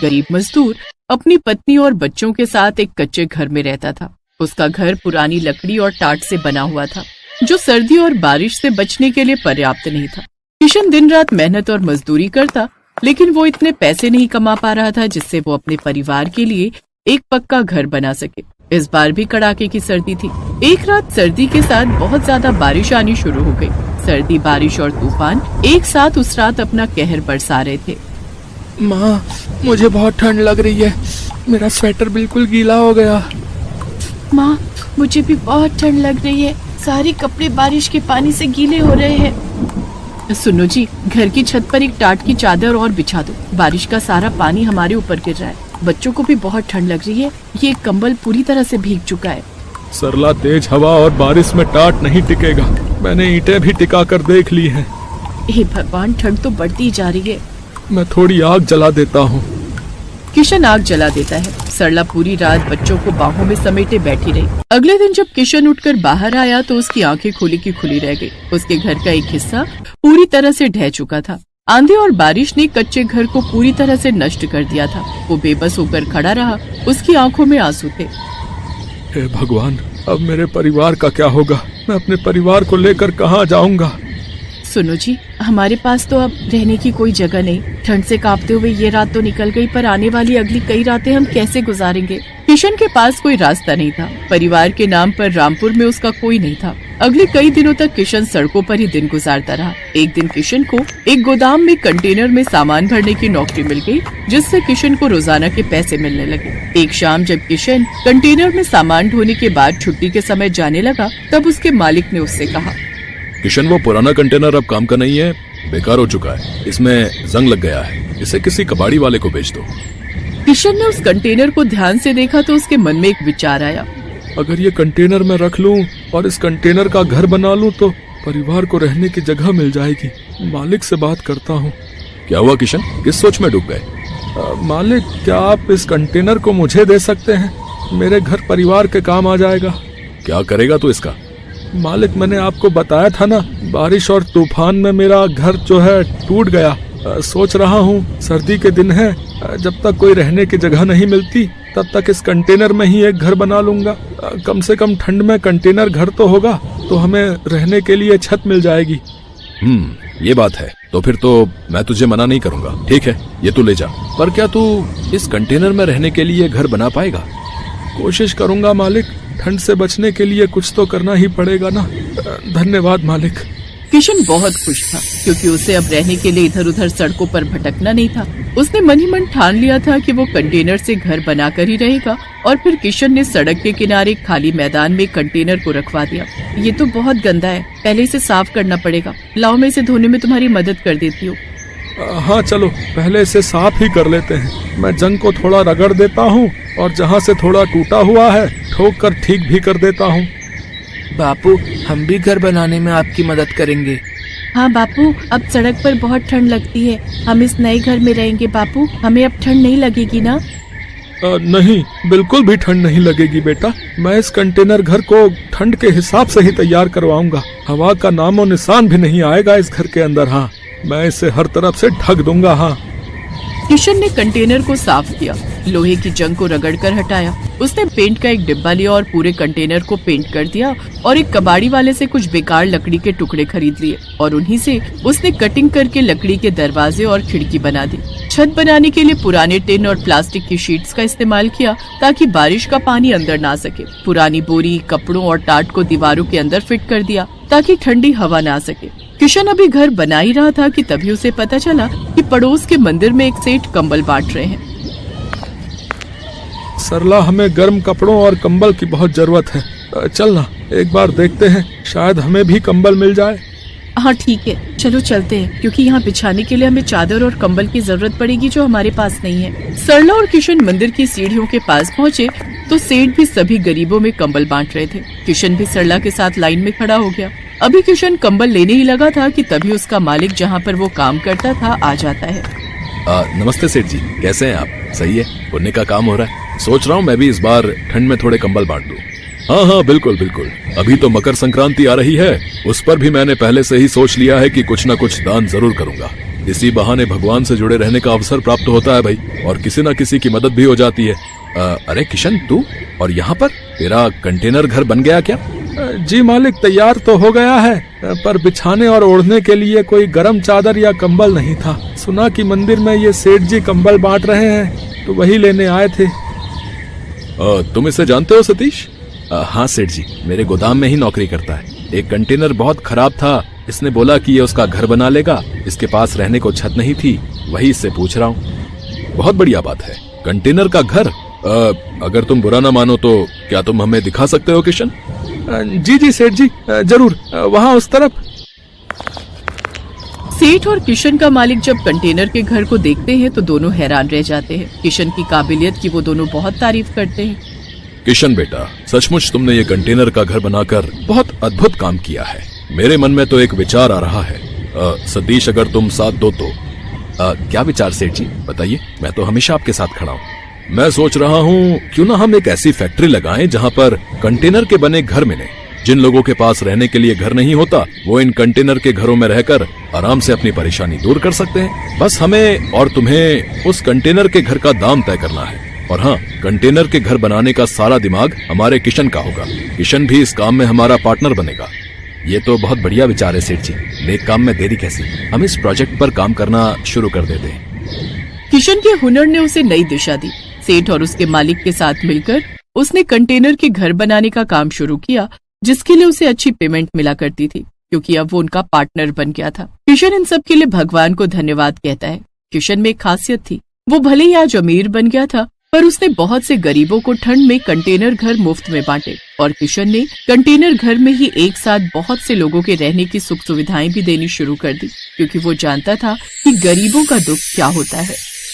गरीब मजदूर अपनी पत्नी और बच्चों के साथ एक कच्चे घर में रहता था। उसका घर पुरानी लकड़ी और टाट से बना हुआ था, जो सर्दी और बारिश से बचने के लिए पर्याप्त नहीं था। किशन दिन रात मेहनत और मजदूरी करता, लेकिन वो इतने पैसे नहीं कमा पा रहा था जिससे वो अपने परिवार के लिए एक पक्का घर बना सके। इस बार भी कड़ाके की सर्दी थी। एक रात सर्दी के साथ बहुत ज्यादा बारिश आनी शुरू हो गई। सर्दी, बारिश और तूफान एक साथ उस रात अपना कहर बरसा रहे थे। माँ, मुझे बहुत ठंड लग रही है, मेरा स्वेटर बिल्कुल गीला हो गया। माँ, मुझे भी बहुत ठंड लग रही है, सारे कपड़े बारिश के पानी से गीले हो रहे हैं। सुनो जी, घर की छत पर एक टाट की चादर और बिछा दो, बारिश का सारा पानी हमारे ऊपर गिर रहा है। बच्चों को भी बहुत ठंड लग रही है, ये कंबल पूरी तरह से भीग चुका है। सरला, तेज हवा और बारिश में टाट नहीं टिकेगा, मैंने ईंटें भी टिका कर देख ली हैं। हे भगवान, ठंड तो बढ़ती जा रही है। मैं थोड़ी आग जला देता हूँ। किशन आग जला देता है। सरला पूरी रात बच्चों को बाहों में समेटे बैठी रही। अगले दिन जब किशन उठकर बाहर आया तो उसकी आंखें खुली की खुली रह गई। उसके घर का एक हिस्सा पूरी तरह से ढह चुका था। आंधी और बारिश ने कच्चे घर को पूरी तरह से नष्ट कर दिया था। वो बेबस होकर खड़ा रहा, उसकी आंखों में आंसू थे। हे भगवान, अब मेरे परिवार का क्या होगा? मैं अपने परिवार को लेकर कहाँ जाऊंगा? सुनो जी, हमारे पास तो अब रहने की कोई जगह नहीं। ठंड से कांपते हुए ये रात तो निकल गई, पर आने वाली अगली कई रातें हम कैसे गुजारेंगे? किशन के पास कोई रास्ता नहीं था। परिवार के नाम पर रामपुर में उसका कोई नहीं था। अगले कई दिनों तक किशन सड़कों पर ही दिन गुजारता रहा। एक दिन किशन को एक गोदाम में कंटेनर में सामान भरने की नौकरी मिल गई, जिससे किशन को रोजाना के पैसे मिलने लगे। एक शाम जब किशन कंटेनर में सामान ढोने के बाद छुट्टी के समय जाने लगा, तब उसके मालिक ने उससे कहा, किशन, वो पुराना कंटेनर अब काम का नहीं है, बेकार हो चुका है, इसमें जंग लग गया है, इसे किसी कबाड़ी वाले को बेच दो। किशन ने उस कंटेनर को ध्यान से देखा तो उसके मन में एक विचार आया। अगर ये कंटेनर मैं रख लूं और इस कंटेनर का घर बना लूं तो परिवार को रहने की जगह मिल जाएगी। मालिक से बात करता हूँ। क्या हुआ किशन, किस सोच में डूब गए? मालिक, क्या आप इस कंटेनर को मुझे दे सकते हैं? मेरे घर परिवार के काम आ जाएगा। क्या करेगा तू इसका? मालिक, मैंने आपको बताया था ना, बारिश और तूफान में मेरा घर जो है टूट गया। सोच रहा हूँ सर्दी के दिन है, जब तक कोई रहने की जगह नहीं मिलती तब तक इस कंटेनर में ही एक घर बना लूंगा। कम से कम ठंड में कंटेनर घर तो होगा, तो हमें रहने के लिए छत मिल जाएगी। ये बात है, तो फिर तो मैं तुझे मना नहीं करूंगा। ठीक है, ये तू ले जा, पर क्या तू इस कंटेनर में रहने के लिए घर बना पाएगा? कोशिश करूंगा मालिक, ठंड से बचने के लिए कुछ तो करना ही पड़ेगा ना। धन्यवाद मालिक। किशन बहुत खुश था, क्योंकि उसे अब रहने के लिए इधर उधर सड़कों पर भटकना नहीं था। उसने मन ही मन ठान लिया था कि वो कंटेनर से घर बनाकर ही रहेगा। और फिर किशन ने सड़क के किनारे खाली मैदान में कंटेनर को रखवा दिया। ये तो बहुत गंदा है, पहले इसे साफ करना पड़ेगा। लाओ, मैं इसे धोने में तुम्हारी मदद कर देती हूँ। हाँ चलो, पहले इसे साफ ही कर लेते हैं। मैं जंग को थोड़ा रगड़ देता हूँ और जहाँ से थोड़ा टूटा हुआ है ठोक कर ठीक भी कर देता हूँ। बापू, हम भी घर बनाने में आपकी मदद करेंगे। हाँ बापू, अब सड़क पर बहुत ठंड लगती है, हम इस नए घर में रहेंगे। बापू, हमें अब ठंड नहीं लगेगी ना? नहीं, बिल्कुल भी ठंड नहीं लगेगी बेटा। मैं इस कंटेनर घर को ठंड के हिसाब से ही तैयार करवाऊंगा। हवा का नामो निशान भी नहीं आएगा इस घर के अंदर। हाँ, मैं इसे हर तरफ से ढक दूंगा। हाँ। किशन ने कंटेनर को साफ किया, लोहे की जंग को रगड़कर हटाया। उसने पेंट का एक डिब्बा लिया और पूरे कंटेनर को पेंट कर दिया और एक कबाड़ी वाले से कुछ बेकार लकड़ी के टुकड़े खरीद लिए और उन्हीं से उसने कटिंग करके लकड़ी के दरवाजे और खिड़की बना दी। छत बनाने के लिए पुराने टिन और प्लास्टिक की शीट्स का इस्तेमाल किया ताकि बारिश का पानी अंदर ना सके। पुरानी बोरी, कपड़ों और टाट को दीवारों के अंदर फिट कर दिया ताकि ठंडी हवा ना सके। किशन अभी घर बना ही रहा था कि तभी उसे पता चला कि पड़ोस के मंदिर में एक सेठ कंबल बांट रहे हैं। सरला, हमें गर्म कपड़ों और कंबल की बहुत जरूरत है। चलना, एक बार देखते हैं, शायद हमें भी कंबल मिल जाए। हाँ ठीक है, चलो चलते हैं, क्योंकि यहाँ बिछाने के लिए हमें चादर और कंबल की जरूरत पड़ेगी जो हमारे पास नहीं है। सरला और किशन मंदिर की सीढ़ियों के पास पहुँचे तो सेठ भी सभी गरीबों में कंबल बांट रहे थे। किशन भी सरला के साथ लाइन में खड़ा हो गया। अभी किशन कंबल लेने ही लगा था कि तभी उसका मालिक जहाँ पर वो काम करता था आ जाता है। नमस्ते सेठ जी, कैसे हैं आप? सही है, पुण्य का काम हो रहा है। सोच रहा हूँ मैं भी इस बार ठंड में थोड़े कंबल बांट दूं। हाँ हाँ, बिल्कुल बिल्कुल। अभी तो मकर संक्रांति आ रही है, उस पर भी मैंने पहले से ही सोच लिया है कि कुछ न कुछ दान जरूर करूंगा। इसी बहाने भगवान से जुड़े रहने का अवसर प्राप्त होता है भाई, और किसी न किसी की मदद भी हो जाती है। अरे किशन, तू और यहाँ पर तेरा कंटेनर घर बन गया क्या? जी मालिक, तैयार तो हो गया है, पर बिछाने और ओढ़ने के लिए कोई गर्म चादर या कंबल नहीं था। सुना कि मंदिर में ये सेठ जी कंबल बांट रहे हैं, तो वही लेने आए थे। तुम इसे जानते हो सतीश? हाँ सेठ जी, मेरे गोदाम में ही नौकरी करता है। एक कंटेनर बहुत खराब था, इसने बोला कि ये उसका घर बना लेगा। इसके पास रहने को छत नहीं थी, वही इससे पूछ रहा हूँ। बहुत बढ़िया बात है, कंटेनर का घर। अगर तुम बुरा ना मानो तो क्या तुम हमें दिखा सकते हो किशन? जी जी सेठ जी, जरूर, वहाँ उस तरफ। सेठ और किशन का मालिक जब कंटेनर के घर को देखते हैं तो दोनों हैरान रह जाते हैं। किशन की काबिलियत की वो दोनों बहुत तारीफ करते हैं। किशन बेटा, सचमुच तुमने ये कंटेनर का घर बनाकर बहुत अद्भुत काम किया है। मेरे मन में तो एक विचार आ रहा है। सतीश, अगर तुम साथ दो तो। क्या विचार सेठ जी, बताइए, मैं तो हमेशा आपके साथ खड़ा हूँ। मैं सोच रहा हूँ क्यों ना हम एक ऐसी फैक्ट्री लगाएं जहाँ पर कंटेनर के बने घर मिले। जिन लोगों के पास रहने के लिए घर नहीं होता, वो इन कंटेनर के घरों में रहकर आराम से अपनी परेशानी दूर कर सकते हैं। बस हमें और तुम्हें उस कंटेनर के घर का दाम तय करना है। और हाँ, कंटेनर के घर बनाने का सारा दिमाग हमारे किशन का होगा। किशन भी इस काम में हमारा पार्टनर बनेगा। ये तो बहुत बढ़िया विचार है सेठ जी, नेक काम में देरी कैसी। हम इस प्रोजेक्ट पर काम करना शुरू कर देते हैं। किशन के हुनर ने उसे नई दिशा दी। सेठ और उसके मालिक के साथ मिलकर उसने कंटेनर के घर बनाने का काम शुरू किया, जिसके लिए उसे अच्छी पेमेंट मिला करती थी, क्योंकि अब वो उनका पार्टनर बन गया था। किशन इन सब के लिए भगवान को धन्यवाद कहता है। किशन में एक खासियत थी, वो भले ही आज अमीर बन गया था, पर उसने बहुत से गरीबों को ठंड में कंटेनर घर मुफ्त में बांटे। और किशन ने कंटेनर घर में ही एक साथ बहुत से लोगों के रहने की सुख सुविधाएं भी देनी शुरू कर दी, क्योंकि वो जानता था कि गरीबों का दुख क्या होता है।